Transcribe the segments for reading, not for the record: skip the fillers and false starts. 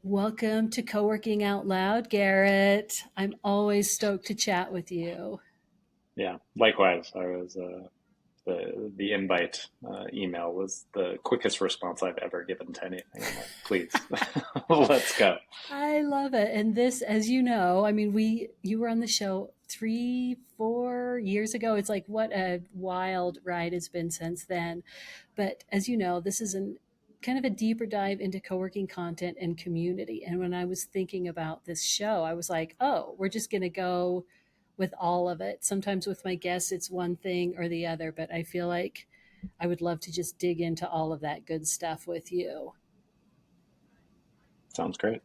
Welcome to Coworking Out Loud, Garrett. I'm always stoked to chat with you. Yeah, likewise. I was the invite email was the quickest response I've ever given to anything. I'm like, please, let's go. I love it. And this, as you know, I mean, you were on the show 3, 4 years ago. It's like what a wild ride it's been since then. But as you know, this is an kind of a deeper dive into co-working content and community. And when I was thinking about this show, I was like, oh, we're just gonna go with all of it. Sometimes with my guests, it's one thing or the other, but I feel like I would love to just dig into all of that good stuff with you. Sounds great.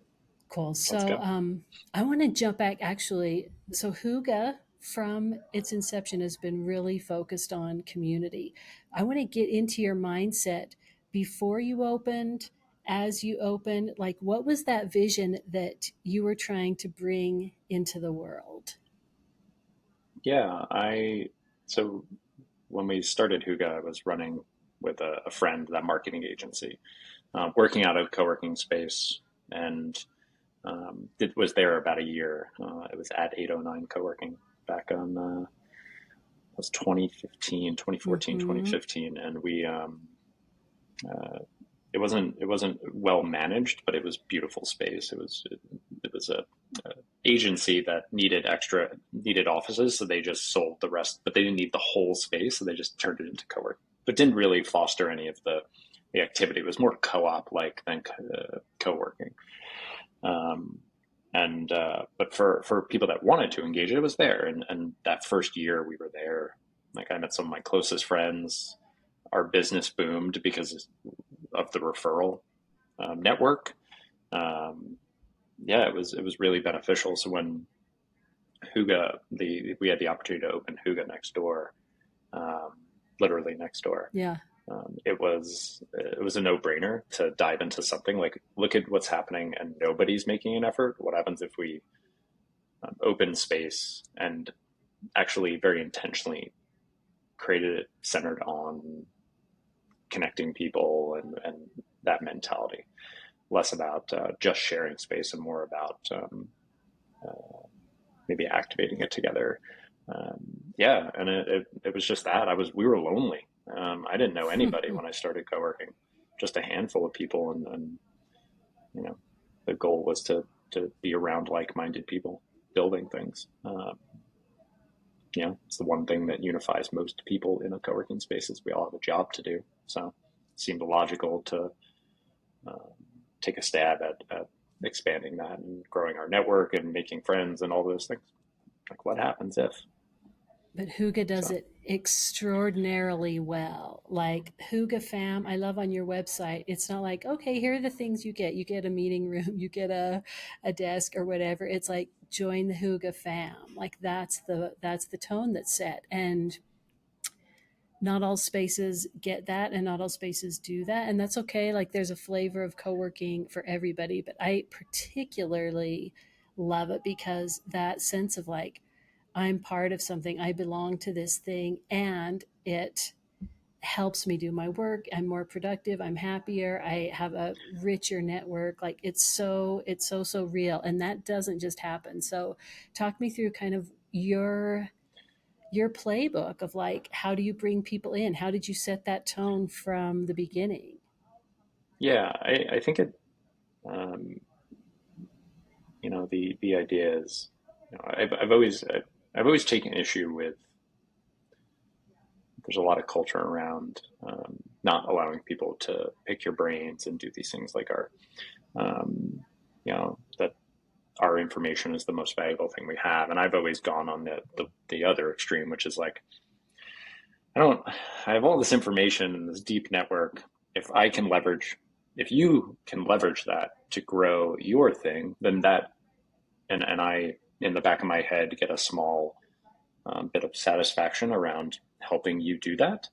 Cool. Let's So go. I want to jump back actually. So Hygge from its inception has been really focused on community. I want to get into your mindset before you opened, as you opened, like what was that vision that you were trying to bring into the world? Yeah, I so when we started Huga, I was running with a friend that marketing agency, working out of co-working space, and it was there about a year. It was at 809 Co-working back on it was 2015, 2014, Mm-hmm. 2015, and we uh, it wasn't well managed, but it was beautiful space. It was a agency that needed offices, so they just sold the rest, but they didn't need the whole space, so they just turned it into co-work, but didn't really foster any of the activity. It was more co-op like than co-working. Um, and but for people that wanted to engage, it was there. And that first year we were there, like I met some of my closest friends. Our business boomed because of the referral network. Um, yeah, it was really beneficial. So when we had the opportunity to open Huga next door, um, literally next door. Yeah. It was a no brainer to dive into something like look at what's happening and nobody's making an effort. What happens if we open space and actually very intentionally created it centered on connecting people and that mentality, less about just sharing space and more about maybe activating it together. Yeah, and it was just that we were lonely. I didn't know anybody when I started co-working, just a handful of people, and you know, the goal was to be around like-minded people building things. It's the one thing that unifies most people in a co-working space is we all have a job to do. So it seemed logical to uh, take a stab at expanding that and growing our network and making friends and all those things. Like what happens if? But Huga does So it extraordinarily well. Like Huga Fam, I love on your website. It's not like, okay, here are the things you get. You get a meeting room, you get a desk or whatever. It's like join the Huga Fam. Like that's the tone that's set. And not all spaces get that and not all spaces do that. And that's okay. Like there's a flavor of co-working for everybody. But I particularly love it because that sense of like, I'm part of something, I belong to this thing, and it helps me do my work. I'm more productive, I'm happier, I have a richer network. Like it's so real. And that doesn't just happen. So talk me through kind of your playbook of like how do you bring people in? How did you set that tone from the beginning? yeah, I think um, the idea is, I've always taken issue with there's a lot of culture around not allowing people to pick your brains and do these things like that our information is the most valuable thing we have. And I've always gone on the other extreme, which is like, I don't, I have all this information and this deep network. If you can leverage that to grow your thing, then and I, in the back of my head, get a small bit of satisfaction around helping you do that.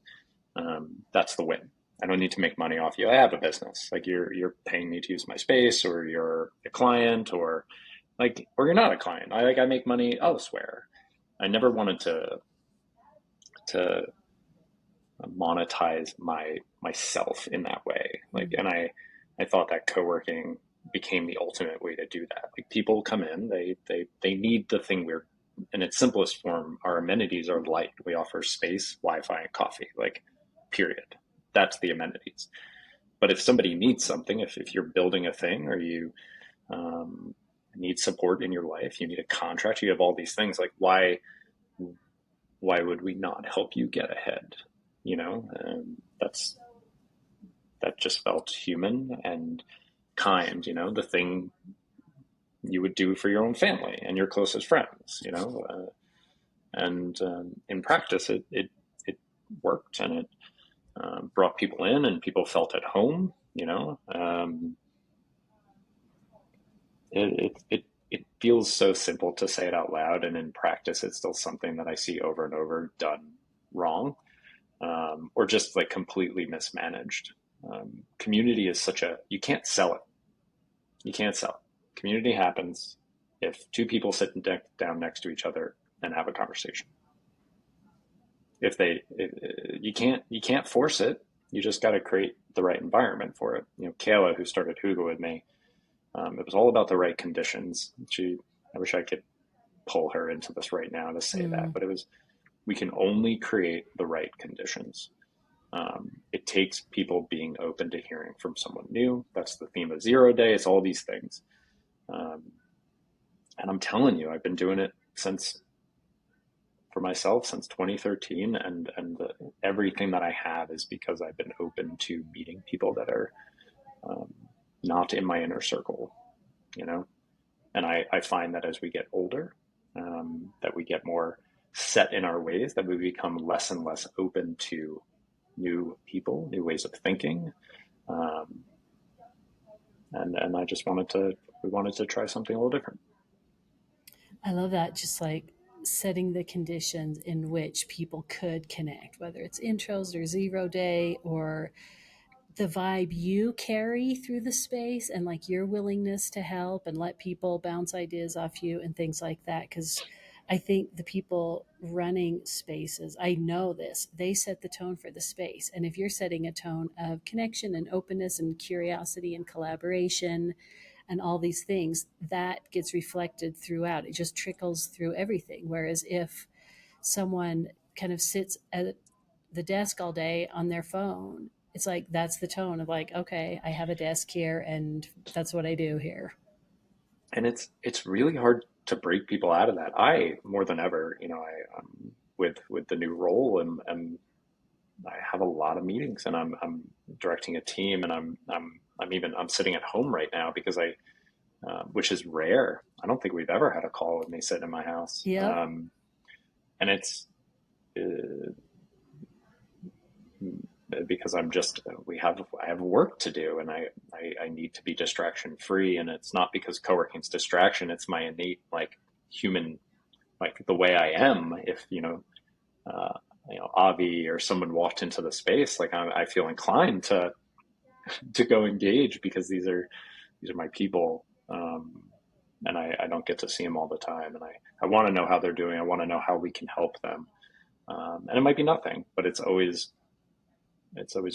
That's the win. I don't need to make money off you. I have a business. Like you're paying me to use my space, or you're a client, or you're not a client. I make money elsewhere. I never wanted to monetize myself in that way. Like, Mm. and I thought that co-working became the ultimate way to do that. Like people come in, they need the thing we're in its simplest form. Our amenities are light. We offer space, Wi-Fi, and coffee. Like, period. That's the amenities. But if somebody needs something, if you're building a thing or you um, need support in your life, you need a contract, you have all these things. Like why would we not help you get ahead? You know, that just felt human and kind. You know, the thing you would do for your own family and your closest friends. You know, and in practice, it worked and it brought people in and people felt at home. You know, it feels so simple to say it out loud, and in practice, it's still something that I see over and over done wrong, or just like completely mismanaged. Community is such a you can't sell it. You can't sell it. Community happens if two people sit down next to each other and have a conversation. You can't force it. You just got to create the right environment for it. You know, Kayla, who started Hygge with me, it was all about the right conditions. I wish I could pull her into this right now to say that, Mm. but it was, we can only create the right conditions. It takes people being open to hearing from someone new. That's the theme of Zero Day. It's all these things. Um, and I'm telling you, I've been doing it since for myself since 2013, everything that I have is because I've been open to meeting people that are um, not in my inner circle, you know. And I find that as we get older, that we get more set in our ways, that we become less and less open to new people, new ways of thinking. Um, and I just we wanted to try something a little different. I love that. Just like setting the conditions in which people could connect, whether it's intros or zero day or the vibe you carry through the space and like your willingness to help and let people bounce ideas off you and things like that. Because I think the people running spaces, I know this, they set the tone for the space. And if you're setting a tone of connection and openness and curiosity and collaboration and all these things, that gets reflected throughout. It just trickles through everything. Whereas if someone kind of sits at the desk all day on their phone, it's like that's the tone of like, okay, I have a desk here and that's what I do here. And it's really hard to break people out of that. I more than ever, you know, with the new role and I have a lot of meetings and I'm directing a team and I'm sitting at home right now because which is rare. I don't think we've ever had a call with me sitting in my house. Yep. And it's uh, because I have work to do and I need to be distraction free. And it's not because coworking's distraction. It's my innate like human, like the way I am. If, uh, Avi or someone walked into the space, like I feel inclined to go engage because these are my people. And I don't get to see them all the time. And I want to know how they're doing. I want to know how we can help them. And it might be nothing, but it's always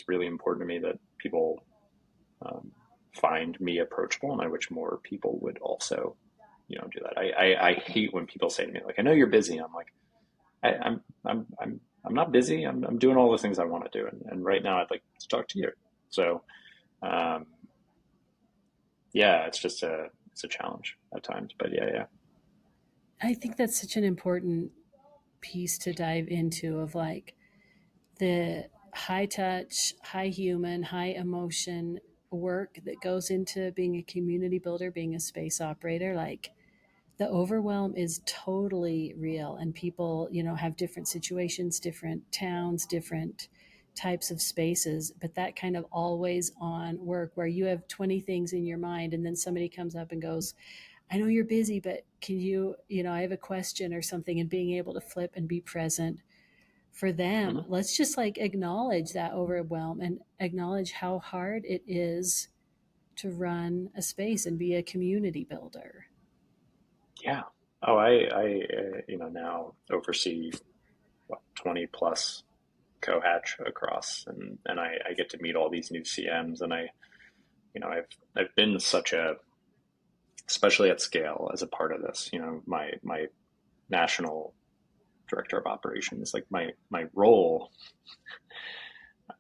really important to me that people um, find me approachable, and I wish more people would also, do that. I hate when people say to me like, "I know you're busy." I'm like, I'm not busy. I'm doing all the things I want to do, and right now I'd like to talk to you. So, um, yeah, it's a challenge at times, but yeah. I think that's such an important piece to dive into of like the high touch, high human, high emotion work that goes into being a community builder, being a space operator. Like the overwhelm is totally real, and people, have different situations, different towns, different types of spaces, but that kind of always on work where you have 20 things in your mind and then somebody comes up and goes, I know you're busy, but can I have a question or something, and being able to flip and be present for them. Hmm. Let's just like acknowledge that overwhelm and acknowledge how hard it is to run a space and be a community builder. Yeah. Oh, now oversee what 20 plus Cohatch across, and I get to meet all these new CMs, and I've been such a especially at scale as a part of this. My national director of operations, like my role,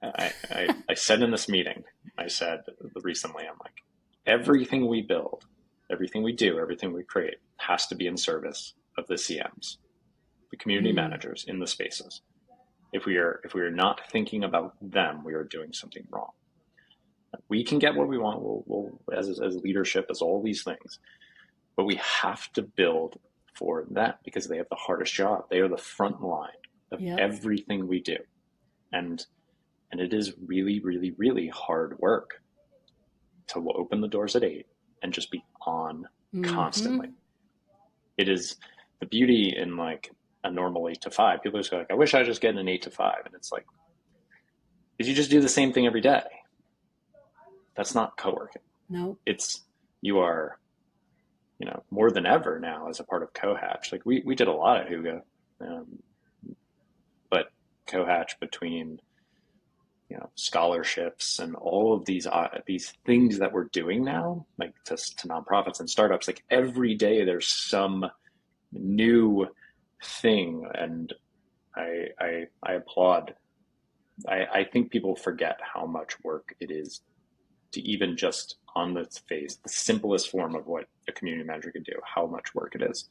I said in this meeting, I said recently, I'm like, everything we build, everything we do, everything we create has to be in service of the CMs, the community Mm, managers in the spaces. If we are not thinking about them, we are doing something wrong. We can get what we want, we'll as leadership, as all these things, but we have to build for that because they have the hardest job. They are the front line of yep. everything we do, and it is really, really, really hard work to open the doors at 8 and just be on Mm-hmm. constantly. It is the beauty in like a normal 8 to 5. People just go like, I wish I just get an 8 to 5, and it's like, if you just do the same thing every day, that's not co-working. Nope. It's you are, more than ever now as a part of Cohatch. Like we did a lot of Hygge, um, but Cohatch, between scholarships and all of these things that we're doing now, like to nonprofits and startups, like every day there's some new thing, and I applaud. I think people forget how much work it is to even just on the face, the simplest form of what a community manager could do, how much work it is.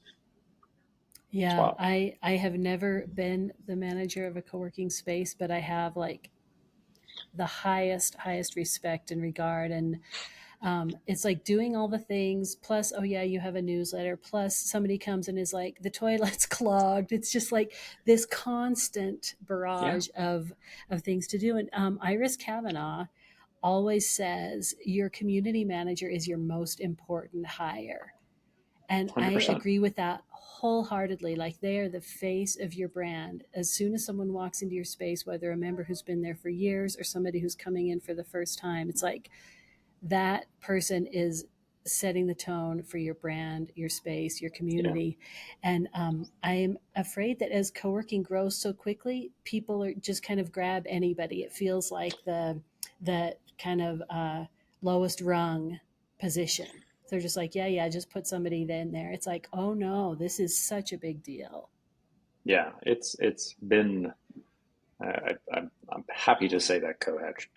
It's Yeah, wild. I have never been the manager of a co-working space, but I have like the highest respect and regard. And it's like doing all the things plus, oh yeah, you have a newsletter, plus somebody comes and is like, the toilet's clogged. It's just like this constant Yeah, barrage of things to do. And Iris Kavanaugh always says your community manager is your most important hire. And I 100%. agree with that wholeheartedly. Like, they are the face of your brand. As soon as someone walks into your space, whether a member who's been there for years or somebody who's coming in for the first time, it's like that person is setting the tone for your brand, your space, your Yeah, community. And I'm afraid that as co-working grows so quickly, people are just kind of grab anybody. It feels like the kind of lowest rung position. They're just like, yeah, yeah, just put somebody in there. It's like, oh no, this is such a big deal. yeah. It's been. I'm happy to say that Cohatch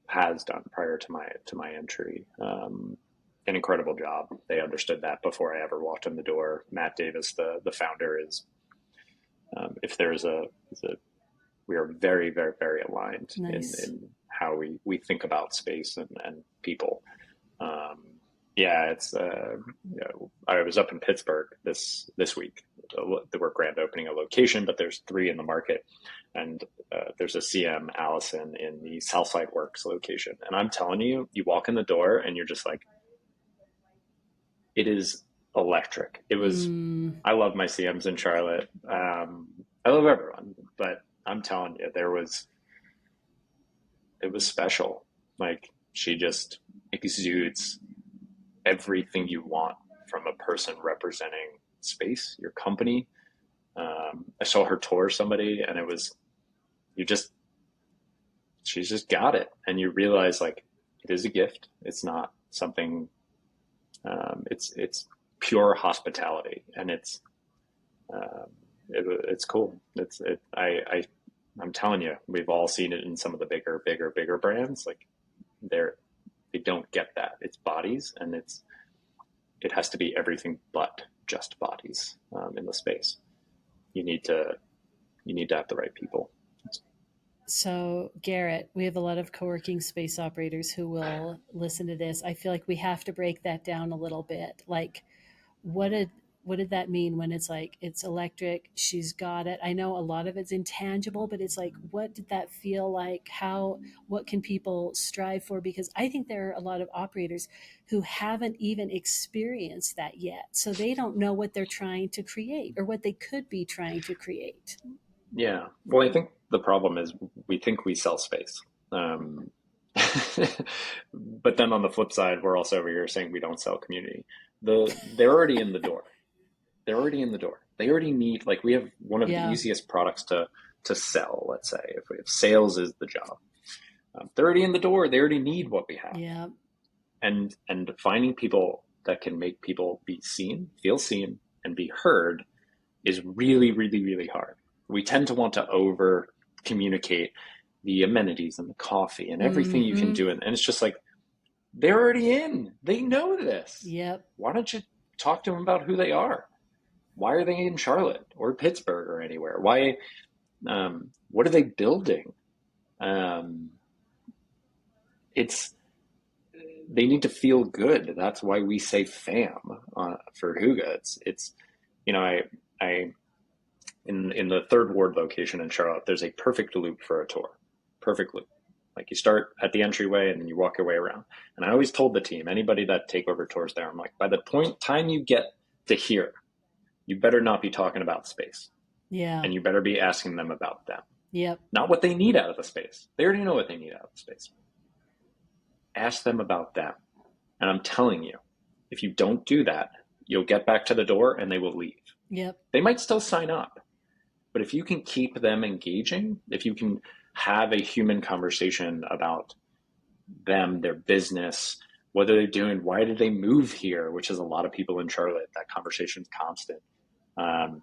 has done, prior to my entry, an incredible job. They understood that before I ever walked in the door. Matt Davis, the founder, is, if there's a we are very, very, very aligned in Nice. how we think about space and people. Um, yeah, it's I was up in Pittsburgh this week. We're grand opening a location, but there's 3 in the market, and there's a CM, Allison, in the Southside Works location. And I'm telling you, you walk in the door and you're just like, it is electric. It was. Mm, I love my CMs in Charlotte. I love everyone, but I'm telling you, it was special. Like, she just exudes everything you want from a person representing space, your company. I saw her tour somebody, and it was, you just, she's just got it, and you realize like it is a gift. It's not something. It's pure hospitality, and um, it's cool. I'm telling you, we've all seen it in some of the bigger brands. Like, they're they don't get that. It's bodies, and it has to be everything but just bodies, in the space. You need to have the right people. So, Garrett, we have a lot of co working space operators who will listen to this. I feel like we have to break that down a little bit. Like, what did what did that mean when it's like it's electric, she's got it? I know a lot of it's intangible, but it's like, what did that feel like? How, what can people strive for? Because I think there are a lot of operators who haven't even experienced that yet. So they don't know what they're trying to create or what they could be trying to create. Yeah. Well, I think the problem is we think we sell space. But then on the flip side, we're also over here saying we don't sell community. They're already in the door. They're already in the door. They already need, like, we have one of the Yeah. easiest products to sell. Let's say if sales is the job, they're already in the door. They already need what we have. Yeah. And finding people that can make people be seen, feel seen, and be heard is really, really, really hard. We tend to want to over communicate the amenities and the coffee and everything you can Mm-hmm. do. And it's just like, they're already in. They know this. Yep. Why don't you talk to them about who they are? Why are they in Charlotte or Pittsburgh or anywhere? Why? What are they building? Um, it's they need to feel good. That's why we say fam for Hygge. It's you know I in the third ward location in Charlotte, there's a perfect loop for a tour. Perfect loop. Like you start at the entryway and then you walk your way around. And I always told the team, anybody that take over tours there, I'm like, by the time you get to here, you better not be talking about space. Yeah. And you better be asking them about them. Yep. Not what they need out of the space. They already know what they need out of the space. Ask them about them. And I'm telling you, if you don't do that, you'll get back to the door and they will leave. Yep. They might still sign up, but if you can keep them engaging, if you can have a human conversation about them, their business, what are they doing, why did they move here, which is a lot of people in Charlotte, that conversation's constant. Um,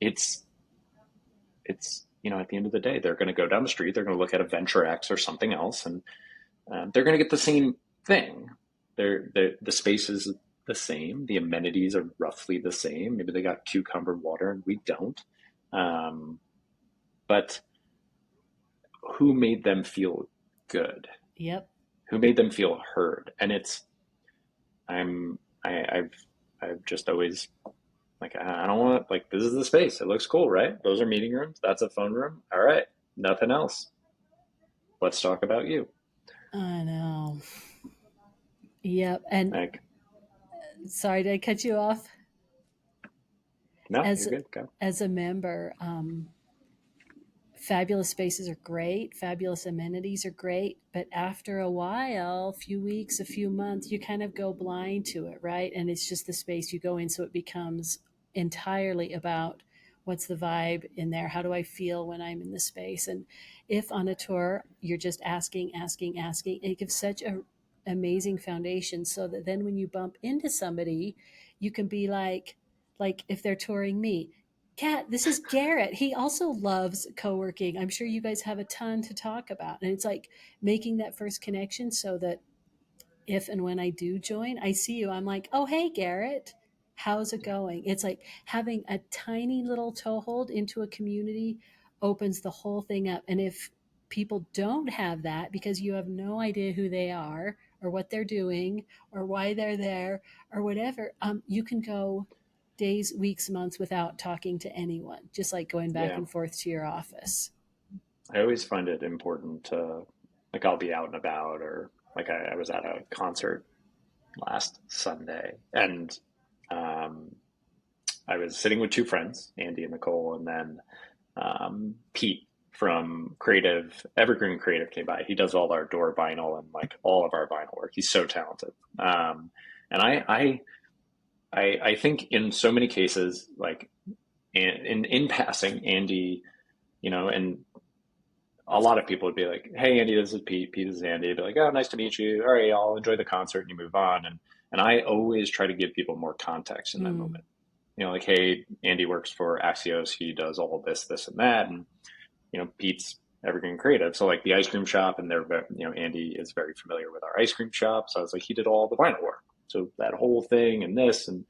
it's at the end of the day, they're going to go down the street, they're going to look at a Venture X or something else, and they're going to get the same thing. The space is the same. The amenities are roughly the same. Maybe they got cucumber water and we don't. But who made them feel good? Yep. Who made them feel heard? And I've just always like, I don't want, like, this is the space. It looks cool, right? Those are meeting rooms. That's a phone room. All right. Nothing else. Let's talk about you. I know. Yep. And Like, sorry, did I cut you off? no, As you're good. Go. as a member, fabulous spaces are great, fabulous amenities are great, but after a while, a few weeks, a few months, you kind of go blind to it, right? And it's just the space you go in, so it becomes entirely about what's the vibe in there? How do I feel when I'm in the space? And if on a tour you're just asking, asking, asking, it gives such a amazing foundation so that then when you bump into somebody, you can be like if they're touring me, Kat, this is Garrett. He also loves co-working. I'm sure you guys have a ton to talk about. And it's like making that first connection so that if and when I do join, I see you. I'm like, oh, hey, Garrett, how's it going? It's like having a tiny little toehold into a community opens the whole thing up. And if people don't have that because you have no idea who they are or what they're doing or why they're there or whatever, you can go days, weeks, months without talking to anyone, just like going back Yeah. and forth to your office. I always find it important to, like, I'll be out and about, or like I was at a concert last Sunday, and um, I was sitting with two friends, Andy and Nicole, and then Pete from Creative Evergreen Creative came by. He does all our door vinyl and like all of our vinyl work. He's so talented. And I think in so many cases, like in passing, Andy, and a lot of people would be like, "Hey, Andy, this is Pete. Pete this is Andy." They'd be like, "Oh, nice to meet you. All right, I'll enjoy the concert," and you move on. And I always try to give people more context in that Mm, moment. Like, hey, Andy works for Axios. He does all this, this, and that, and Pete's Evergreen Creative. So like the ice cream shop, and Andy is very familiar with our ice cream shop. So I was like, he did all the vinyl work. So that whole thing and this, and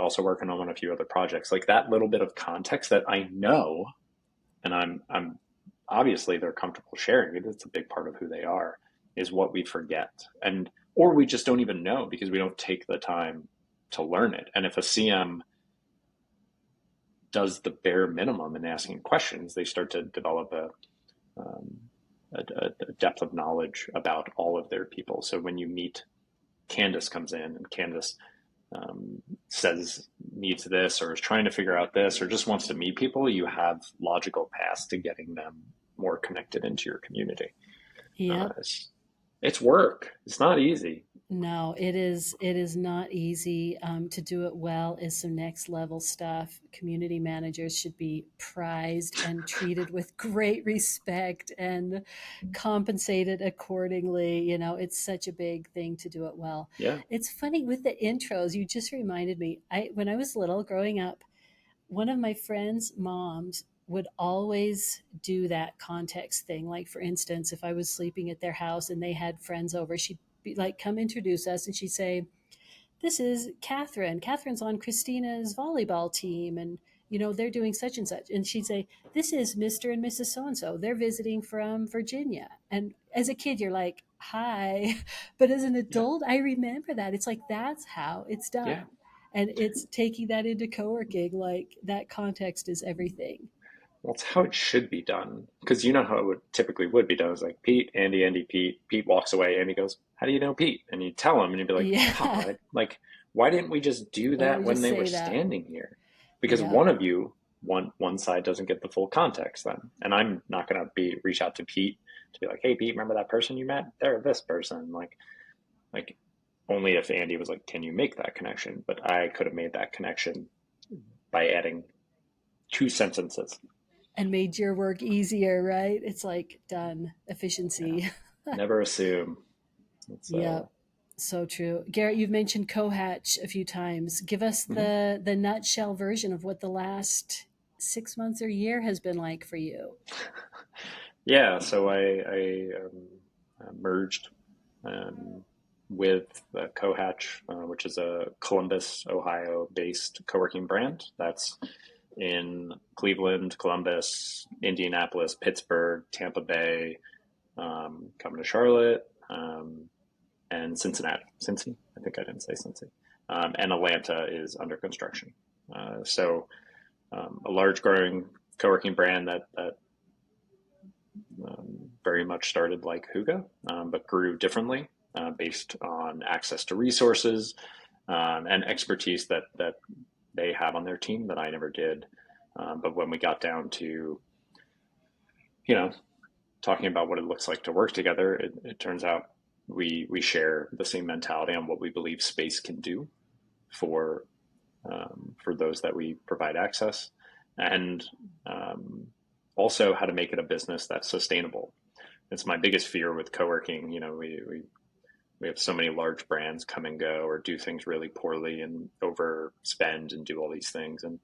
also working on a few other projects, like that little bit of context that I know, and I'm obviously they're comfortable sharing it. It's a big part of who they are, is what we forget, and or we just don't even know because we don't take the time to learn it. And if a CM does the bare minimum in asking questions, they start to develop um, a depth of knowledge about all of their people. So when you meet, Candace comes in and Candace says needs this or is trying to figure out this or just wants to meet people, you have logical paths to getting them more connected into your community. yep. It's work. It's not easy. No, it is not easy. To do it well is some next level stuff. Community managers should be prized and treated with great respect and compensated accordingly. You know, it's such a big thing to do it well. Yeah, It's funny with the intros. You just reminded me. I When I was little, growing up, one of my friends' moms would always do that context thing. Like, for instance, if I was sleeping at their house and they had friends over, she'd be like, come introduce us. And she'd say, this is Catherine. Catherine's on Christina's volleyball team. And, you know, they're doing such and such. And she'd say, this is Mr. and Mrs. So and so. They're visiting from Virginia. And as a kid, you're like, hi. But as an yeah, adult, I remember that. It's like, that's how it's yeah. done. And it's taking that into co-working, like that context is everything. Well, it's how it should be done. Because you know how it would typically would be done. It's like Pete, Andy, Andy, Pete. Pete walks away. Andy goes, "How do you know Pete?" And you tell him, and you'd be like, Yeah. "Huh? Like, why didn't we just do Why don't that we when just they were say that? standing here?" Because Yeah. one of you, one side doesn't get the full context then, and I'm not gonna be reach out to Pete to be like, "Hey, Pete, remember that person you met? They're this person." Like only if Andy was like, "Can you make that connection?" But I could have made that connection by adding two sentences. And made your work easier, right? It's like done. Yeah. Efficiency. Never assume. It's Yeah. So true. Garrett, you've mentioned Cohatch a few times. Give us mhm. the nutshell version of what the last 6 months or year has been like for you. Yeah. So I merged um, with Cohatch, which is a Columbus, Ohio based co-working brand that's in Cleveland, Columbus, Indianapolis, Pittsburgh, Tampa Bay, coming to Charlotte, and Cincinnati. Cincy? I think I didn't say Cincy. And Atlanta is under construction. So a large growing co-working brand that very much started like Hygge, but grew differently based on access to resources and expertise that they have on their team that I never did. But when we got down to, you know, talking about what it looks like to work together, it turns out we share the same mentality on what we believe space can do for for those that we provide access, and um, also how to make it a business that's sustainable. It's my biggest fear with co-working. You know, we have so many large brands come and go or do things really poorly and overspend and do all these things. And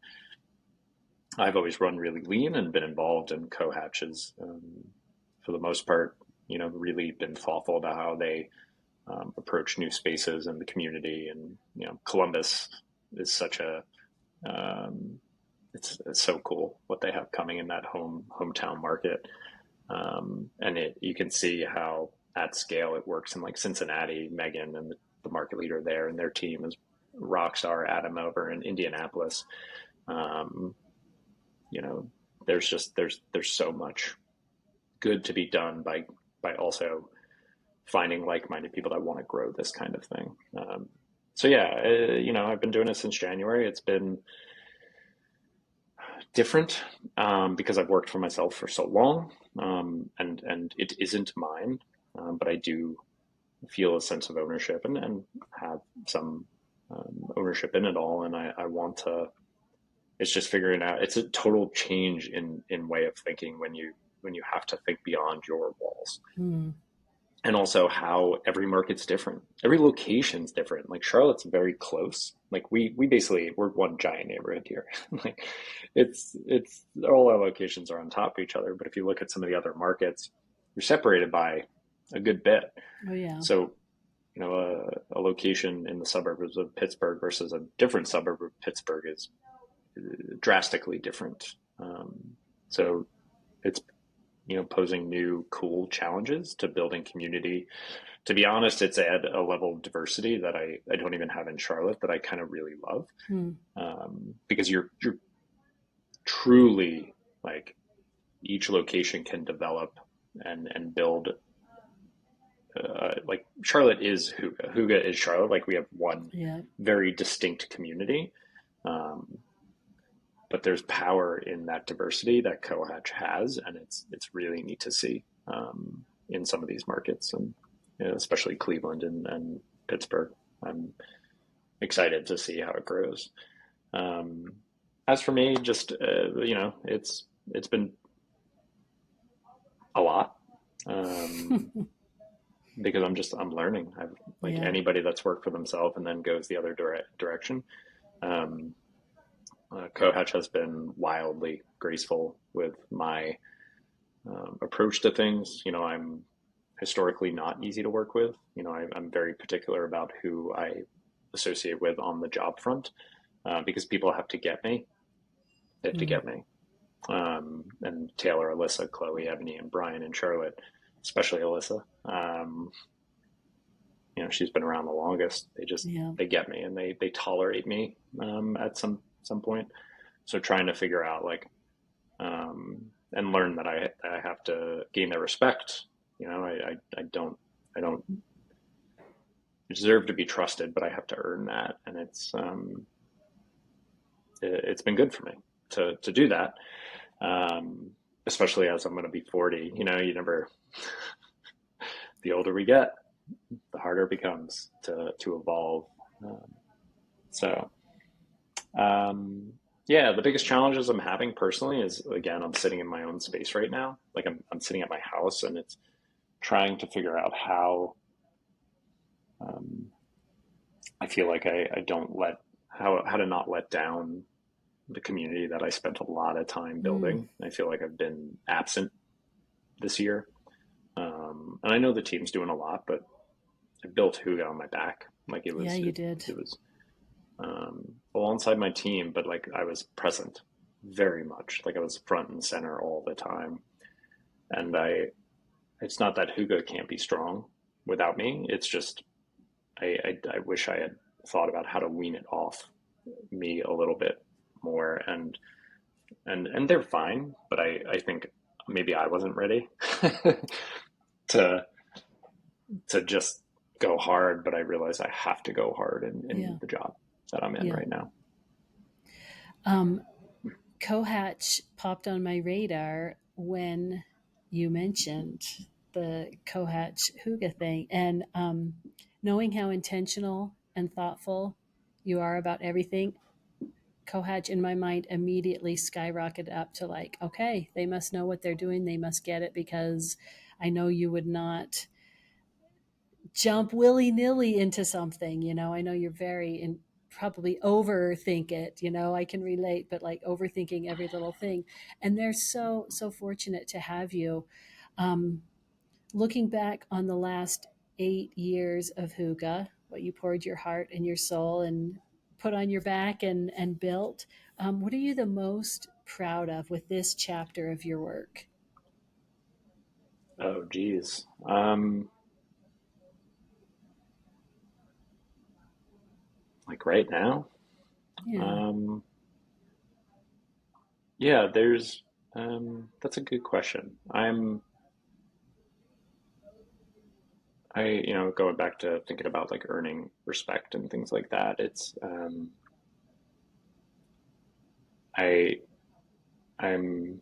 I've always run really lean and been involved in co-hatches for the most part. You know, really been thoughtful about how they approach new spaces in the community. And you know, Columbus is such a it's so cool what they have coming in that hometown market. And you can see how at scale it works in like Cincinnati. Megan and the market leader there and their team is rock star. Adam over in Indianapolis. Um, you know, there's so much good to be done by also finding like-minded people that want to grow this kind of thing. So yeah, you know, I've been doing it since January. It's been different because I've worked for myself for so long, and it isn't mine, but I do feel a sense of ownership and have some ownership in it all, and I want to. It's just figuring out. It's a total change in way of thinking when you have to think beyond your walls, Hmm. and also how every market's different. Every location's different. Like Charlotte's very close. Like we basically we're one giant neighborhood here. Like it's all our locations are on top of each other. But if you look at some of the other markets, you're separated by a good bit. Oh, yeah. So you know a location in the suburbs of Pittsburgh versus a different suburb of Pittsburgh is drastically different. So it's you know posing new cool challenges to building community. To be honest, it's at a level of diversity that I don't even have in Charlotte that I kind of really love, Hmm. because you're truly like each location can develop and build. Like Charlotte is Hygge. Hygge is Charlotte. Like we have one Yeah. very distinct community, um, but there's power in that diversity that Cohatch has, and it's really neat to see in some of these markets, and you know, especially Cleveland and Pittsburgh. I'm excited to see how it grows. Um, as for me, just it's been a lot, um, because I'm learning. I've like Yeah. anybody that's worked for themselves and then goes the other direction. Um, Cohatch has been wildly graceful with my approach to things. I'm historically not easy to work with. I'm very particular about who I associate with on the job front, because people have to get me. They have to Mm. get me. And Taylor, Alyssa, Chloe, Ebony, and Brian and Charlotte, especially Alyssa. She's been around the longest. Yeah. They get me and they tolerate me at some point. So trying to figure out and learn that I have to gain their respect. I don't deserve to be trusted, but I have to earn that, and it's been good for me to do that. Um, Especially as I'm going to be 40. You never. The older we get, the harder it becomes to evolve. Um, so yeah, the biggest challenges I'm having personally is, again, I'm sitting in my own space right now. Like I'm sitting at my house, and it's trying to figure out how um, I feel like I don't let how to not let down the community that I spent a lot of time Mm. building. I feel like I've been absent this year, and I know the team's doing a lot, but I built Hygge on my back. Like Yeah, you did. it was alongside my team, but like I was present very much. Like I was front and center all the time, and it's not that Hygge can't be strong without me. It's just I wish I had thought about how to wean it off me a little bit more, and they're fine, but I think maybe I wasn't ready to just go hard, but I realize I have to go hard in Yeah. the job that I'm in Yeah. right now. Um, Cohatch popped on my radar when you mentioned the Cohatch Hygge thing. And knowing how intentional and thoughtful you are about everything, Cohatch in my mind immediately skyrocketed up to like, okay, they must know what they're doing. They must get it, because I know you would not jump willy nilly into something. I know you're very in, probably overthink it. I can relate, but like overthinking every little thing. And they're so fortunate to have you. Um, Looking back on the last 8 years of Huga, what you poured your heart and your soul and put on your back and built, what are you the most proud of with this chapter of your work? Oh, geez. Like right now, Yeah. um, yeah. There's that's a good question. Going back to thinking about like earning respect and things like that. It's I I'm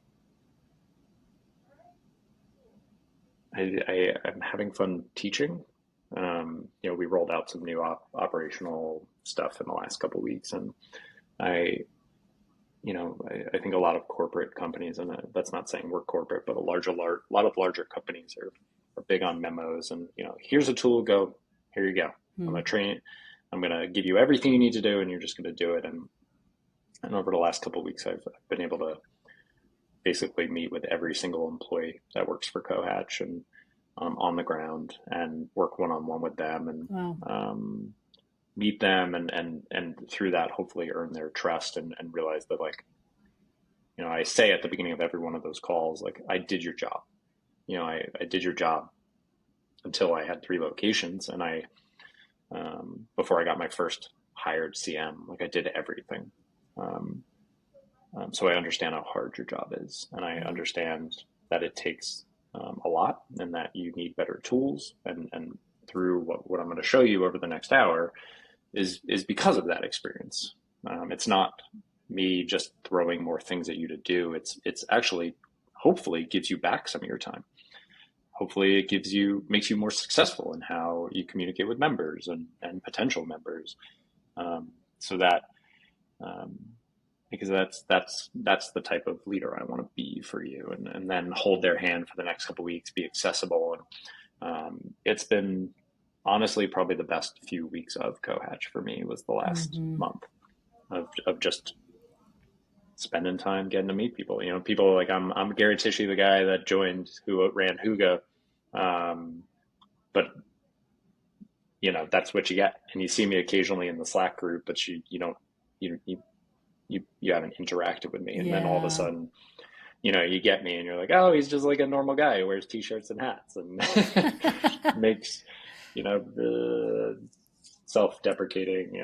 I'm having fun teaching. We rolled out some new operational stuff in the last couple of weeks, and I, I think a lot of corporate companies, and that's not saying we're corporate, but lot of larger companies are big on memos, and here's a tool, go, here you go. I'm Hmm. gonna train, I'm gonna give you everything you need to do, and you're just gonna do it. And over the last couple of weeks, I've been able to basically meet with every single employee that works for Cohatch and on the ground and work one on one with them and Wow. meet them and through that hopefully earn their trust and realize that like I say at the beginning of every one of those calls like I did your job. I did your job until I had 3 locations and I before I got my first hired CM, like I did everything. Um, so I understand how hard your job is, and I Yeah. understand that it takes a lot, and that you need better tools. And through what I'm going to show you over the next hour is because of that experience. It's not me just throwing more things at you to do. It's actually hopefully gives you back some of your time. hopefully it makes you more successful in how you communicate with members and potential members. So that, um, because that's the type of leader I want to be for you, and then hold their hand for the next couple of weeks, be accessible. And it's been honestly probably the best few weeks of Cohatch for me was the last Mm-hmm. month of just spending time getting to meet people. You know, people like I'm Garrett Tichy, the guy that joined who ran Hygge, um, but you know that's what you get. And you see me occasionally in the Slack group, but you don't you haven't interacted with me. And then all of a Yeah. sudden, you know, you get me, and you're like, oh, he's just like a normal guy who wears t-shirts and hats and makes the self-deprecating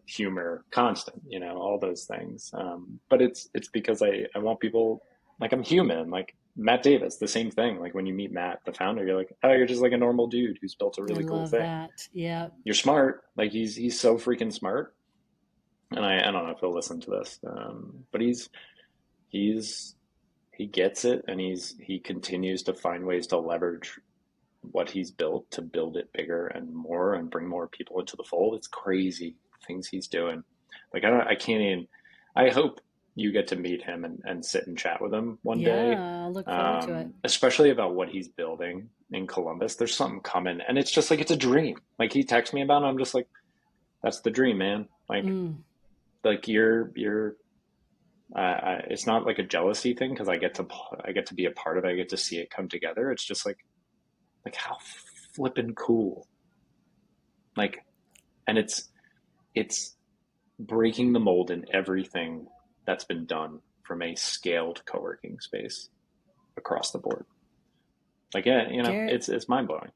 humor constant, you know, all those things. But it's because I want people like I'm human, like Matt Davis, the same thing. Like when you meet Matt, the founder, you're like, oh, you're just like a normal dude who's built a I really cool love thing. that. Yeah. You're smart, like he's so freaking smart, and I don't know if he'll listen to this, but he's he gets it, and he continues to find ways to leverage what he's built to build it bigger and more and bring more people into the fold. It's crazy things he's doing. Like I can't even. I hope you get to meet him and sit and chat with him one day, Yeah. I'll look forward to it. especially about what he's building in Columbus. There's something coming, and it's just like it's a dream. Like he texts me about it, I'm just like, that's the dream, man. Mm. Like you're. It's not like a jealousy thing because I get to be a part of it. I get to see it come together. It's just like how flippin' cool. Like, and it's breaking the mold in everything that's been done from a scaled co-working space across the board. Like, yeah, you know, Garrett, it's mind blowing.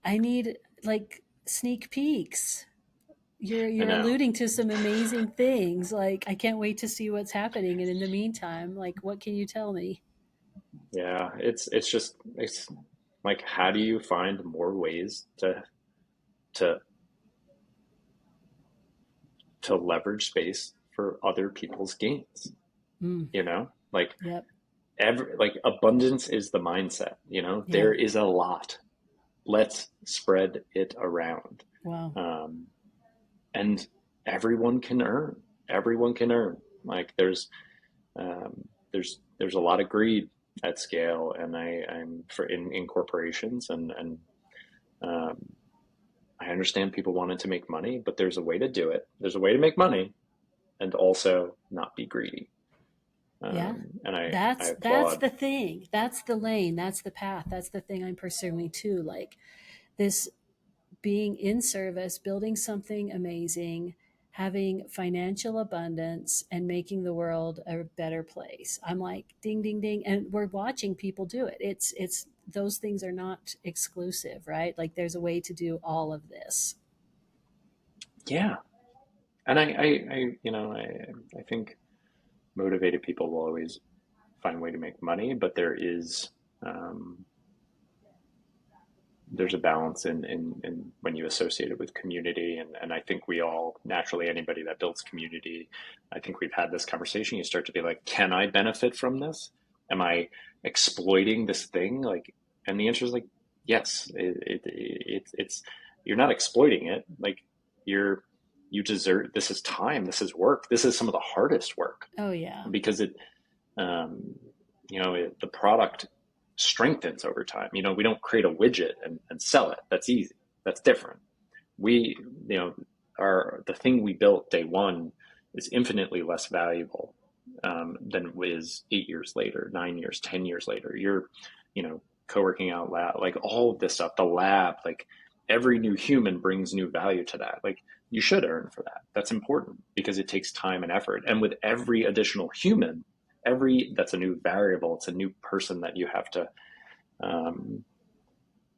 I need like sneak peeks. I You're know. alluding to some amazing things. Like I can't wait to see what's happening. And in the meantime, like what can you tell me? Yeah, it's just it's like how do you find more ways to to leverage space for other people's gains? Mm. You know, Yep. like abundance is the mindset. You know, Yeah. there is a lot. Let's spread it around. Wow. Um, and everyone can earn. Everyone can earn. Like there's a lot of greed at scale, and I'm for in corporations, and um, I understand people wanted to make money, but there's a way to do it. There's a way to make money and also not be greedy. Yeah. And I That's applaud. the thing. That's the lane. That's the path. That's the thing I'm pursuing too. Like this being in service, building something amazing, having financial abundance, and making the world a better place. I'm like, ding, ding, ding. And we're watching people do it. Those things are not exclusive, right? Like there's a way to do all of this. Yeah, and you know, I think motivated people will always find a way to make money, but um, there's a balance in when you associate it with community, and I think we all naturally anybody that builds community, I think we've had this conversation. You start to be like, can I benefit from this? Am I exploiting this thing? Like, and the answer is like, yes. It's you're not exploiting it. Like you're you deserve. This is time. This is work. This is some of the hardest work Oh, yeah. because um, the product strengthens over time. You know, we don't create a widget and sell it. That's easy. That's different. We, you know, the thing we built day one is infinitely less valuable than is 8 years later, 9 years, 10 years later. You know, co-working out loud, like all of this stuff, the lab, like every new human brings new value to that. Like you should earn for that. That's important because it takes time and effort. And with every additional human, that's a new variable. It's a new person that you have um,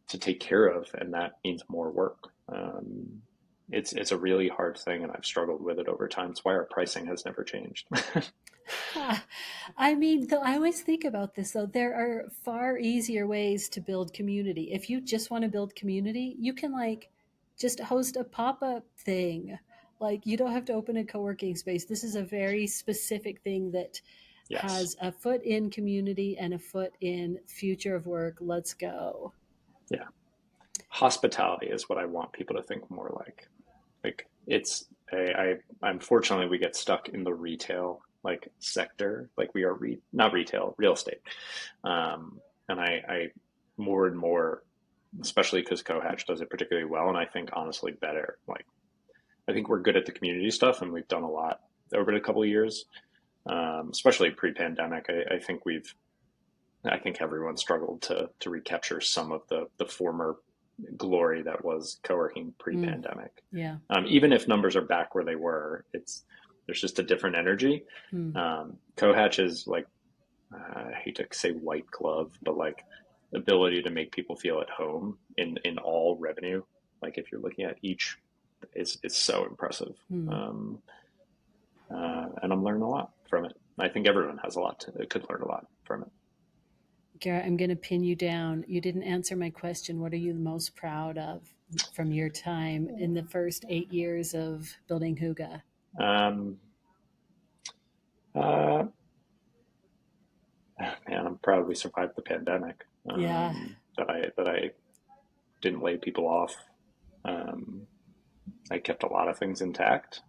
to take care of, and that means more work. It's a really hard thing, and I've struggled with it over time. It's why our pricing has never changed. I mean, though, I always think about this, though. There are far easier ways to build community. If you just want to build community, you can like just host a pop up thing. Like, you don't have to open a co working space. This is a very specific thing that Yes. has a foot in community and a foot in future of work. Let's go. Yeah. Hospitality is what I want people to think more like. Like it's unfortunately we get stuck in the retail like sector. Like we are not retail, real estate. And I more and more, especially because Cohatch does it particularly well, and I think honestly better. Like I think we're good at the community stuff, and we've done a lot over the couple of years, especially pre-pandemic. I think everyone struggled to recapture some of the former glory that was co-working Mm, pre-pandemic. yeah. Even if numbers are back where they were, there's just a different energy. Mm, Cohatch is like I hate to say white glove, but like the ability to make people feel at home in all revenue. Like if you're looking at each, is so impressive. mm. Um, and I'm learning a lot from it. I think everyone has a lot could learn a lot from it. Garrett, I'm going to pin you down. You didn't answer my question. What are you the most proud of from your time in the first 8 years of building Hygge? Um, uh, Man, I'm proud we survived the pandemic. Yeah. That I didn't lay people off. Um, I kept a lot of things intact.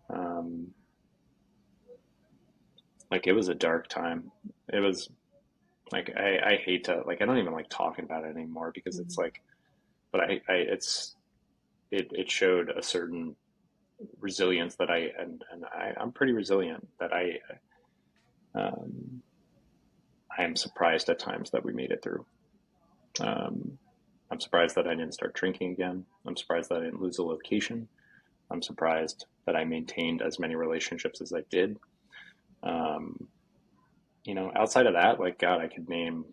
Like it was a dark time. It was like I hate to like I don't even like talking about it anymore because it's Mm. like, but it showed a certain resilience that I'm pretty resilient that um, I am surprised at times that we made it through. Um, I'm surprised that I didn't start drinking again. I'm surprised that I didn't lose a location. I'm surprised that I maintained as many relationships as I did. Um, Outside of that, like God, I could name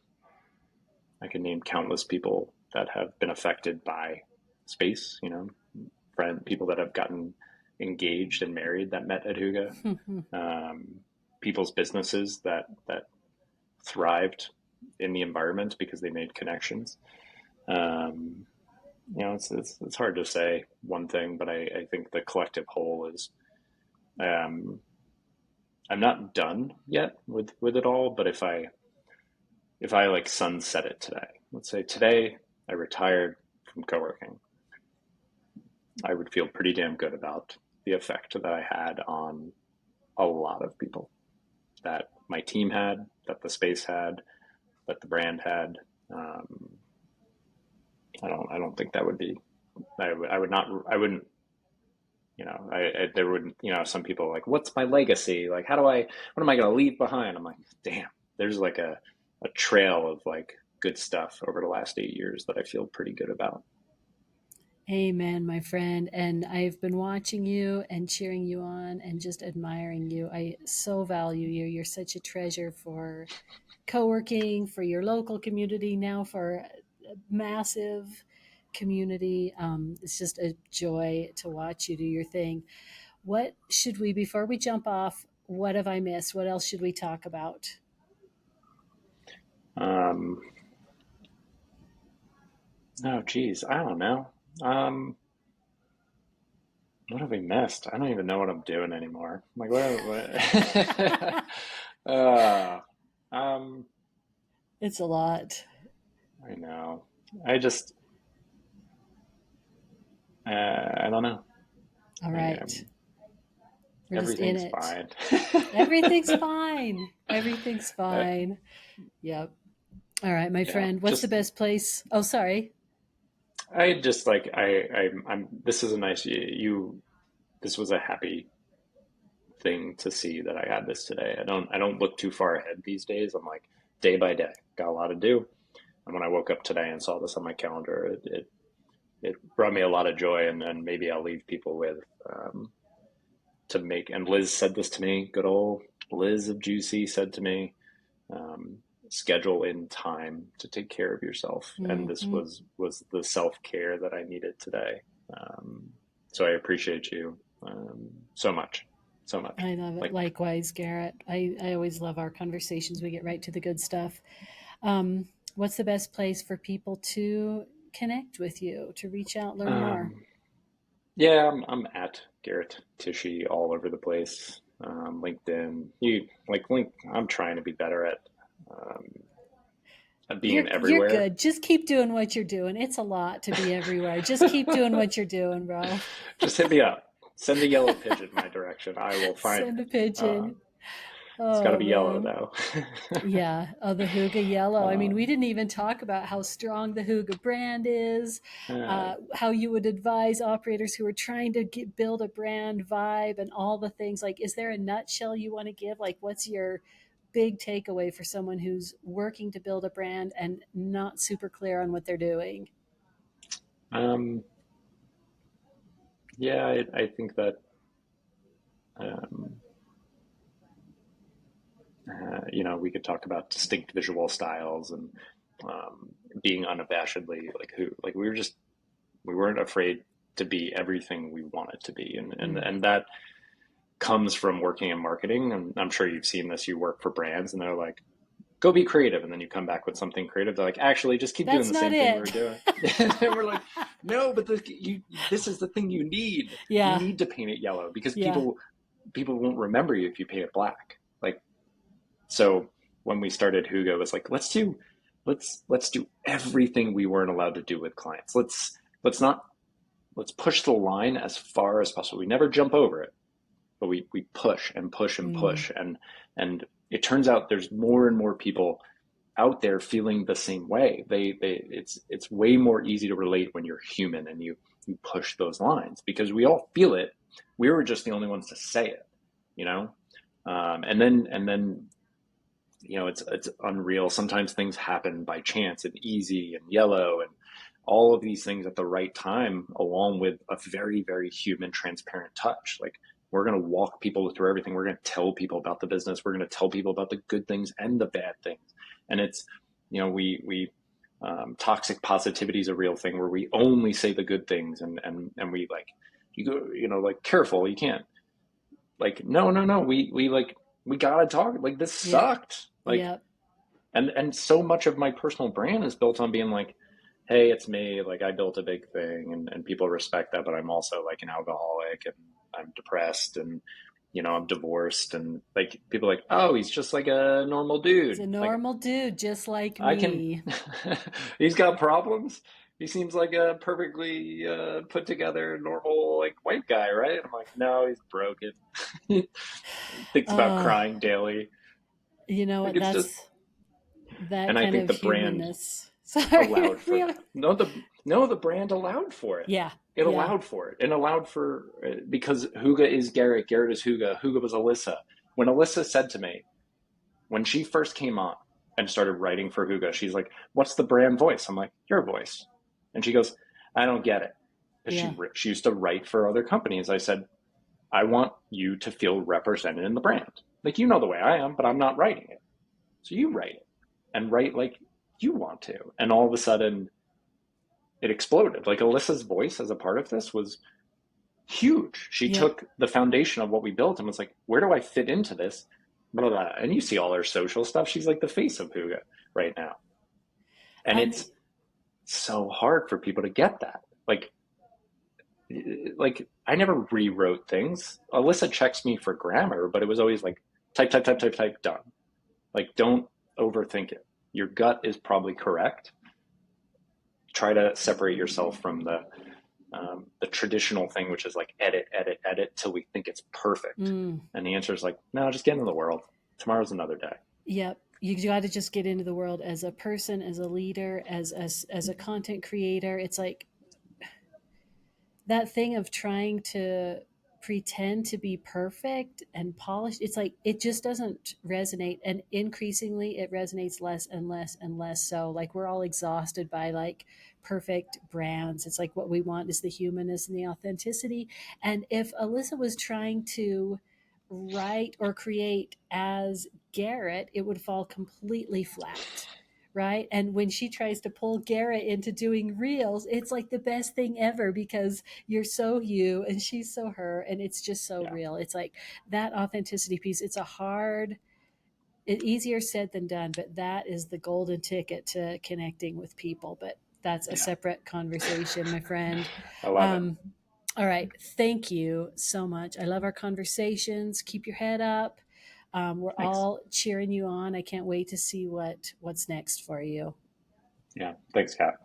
countless people that have been affected by space. People that have gotten engaged and married that met at Huga, um, people's businesses that thrived in the environment because they made connections. Um, it's hard to say one thing, but I think the collective whole is. Um, I'm not done yet with it all, but if I like sunset it today, let's say today I retired from co-working, I would feel pretty damn good about the effect that I had on a lot of people, that my team had, that the space had, that the brand had. Um, I don't think that would be. I would not. I wouldn't. There would. Some people are like, what's my legacy? Like, how do I? What am I going to leave behind? I'm like, damn. There's like a trail of like good stuff over the last 8 years that I feel pretty good about. Amen, my friend. And I've been watching you and cheering you on and just admiring you. I so value you. You're such a treasure for co working, for your local community, now for a massive community. It's just a joy to watch you do your thing. What should we, before we jump off, what have I missed? What else should we talk about? Um, oh, geez, I don't know. Um, what have we missed? I don't even know what I'm doing anymore. Like, what? uh, um, It's a lot. I know. I just, I don't know. All I, right. We're just in Everything's it. fine. Everything's fine. Everything's I, fine. Yep. All right, my yeah, friend. What's the just best place? Oh, sorry. I just like I'm. This is a nice you. This was a happy thing to see that I had this today. I don't look too far ahead these days. I'm like day by day, got a lot to do. And when I woke up today and saw this on my calendar, it brought me a lot of joy. And maybe I'll leave people with to make. And Liz said this to me. Good old Liz of Juicy said to me, um, schedule in time to take care of yourself. And this Hmm. was the self care that I needed today. Um, so I appreciate you so much, so much. I love it. Like Likewise, Garrett. I always love our conversations. We get right to the good stuff. Um, what's the best place for people to connect with you, to reach out, learn more? um, yeah, I'm at Garrett Tichy all over the place. LinkedIn. You like link. I'm trying to be better um, at being You're everywhere. good. Just keep doing what you're doing. It's a lot to be everywhere. Just keep doing what you're doing, bro. Just hit me up. Send a yellow pigeon my direction. I will find Send a it. Uh, pigeon. it's got to Oh be yellow man. though. Yeah. Oh, the Hygge yellow. I mean, um, we didn't even talk about how strong the Hygge brand is, uh, how you would advise operators who are trying to build a brand vibe and all the things. Like, is there a nutshell you want to give? Like, what's your big takeaway for someone who's working to build a brand and not super clear on what they're doing? um, yeah, I think that um, we could talk about distinct visual styles and um, being unabashedly like who, like we weren't afraid to be everything we wanted to be, Mm. and that comes from working in marketing. And I'm sure you've seen this. You work for brands, and they're like, "Go be creative," and then you come back with something creative. They're like, "Actually, just keep doing That's the not same thing we it. were doing." And we're like, "No, but this is the thing you need. You Yeah. need to paint it yellow because Yeah. people won't remember you if you paint it black." Like so, when we started Hugo, it was like, let's do everything we weren't allowed to do with clients. Let's not let's push the line as far as possible. We never jump over it, but we push and push and Mm. push, and it turns out there's more and more people out there feeling the same way. It's way more easy to relate when you're human and you push those lines because we all feel it. We were just the only ones to say it, you know. And then it's unreal. Sometimes things happen by chance and easy and yellow and all of these things at the right time, along with a very, very human, transparent touch. Like we're going to walk people through everything. We're going to tell people about the business. We're going to tell people about the good things and the bad things. And it's, we toxic positivity is a real thing where we only say the good things and we like, you go, like careful, you can't like, no, no, no. We gotta talk. Like this Yep. sucked. Like, Yep. and so much of my personal brand is built on being like, hey, it's me. Like I built a big thing, and people respect that. But I'm also like an alcoholic, and I'm depressed, and I'm divorced, and like people are like, oh, he's just like a normal He's a dude. Like normal dude just like I can. me. He's got problems. He seems like a perfectly put together normal like white guy, right? I'm like, no, he's broken. He thinks about Uh, crying daily. you know Like what? it's just, That's that and I kind think of the brand humanness. Sorry. allowed for that. No, the brand allowed for it. Yeah. It Yeah. allowed for it, and allowed for because Huga is Garrett, Garrett is Huga, Huga was Alyssa. When Alyssa said to me when she first came on and started writing for Huga, she's like, "What's the brand voice?" I'm like, "Your voice," and she goes, "I don't get it," because Yeah. she used to write for other companies. I said, "I want you to feel represented in the brand. Like you know the way I am, but I'm not writing it, so you write it and write like you want to." And all of a sudden, it exploded. Like Alyssa's voice as a part of this was huge. She Yep. took the foundation of what we built and was like, where do I fit into this? Blah, blah, blah. And you see all her social stuff. She's like the face of Huga right now. And I mean, it's so hard for people to get that. Like I never rewrote things. Alyssa checks me for grammar, but it was always like type, type, type, type, type, done. Like don't overthink it. Your gut is probably correct. Try to separate yourself from the traditional thing, which is like edit, edit, edit till we think it's perfect. mm, And the answer is like, no, just get into the world. Tomorrow's another day. yep. You got to just get into the world as a person, as a leader, as a content creator. It's like that thing of trying to pretend to be perfect and polished, it's like it just doesn't resonate, and increasingly it resonates less and less and less. So like we're all exhausted by like perfect brands. It's like what we want is the humanness and the authenticity. And if Alyssa was trying to write or create as Garrett, it would fall completely flat, right? And when she tries to pull Garrett into doing reels, it's like the best thing ever because you're so you and she's so her, and it's just so Yeah. real. It's like that authenticity piece. It's a hard, easier said than done, but that is the golden ticket to connecting with people. But that's a Yeah. separate conversation, my friend. I love it. Um, All right. Thank you so much. I love our conversations. Keep your head up. We're Thanks. all cheering you on. I can't wait to see what's next for you. Yeah. Thanks, Kat.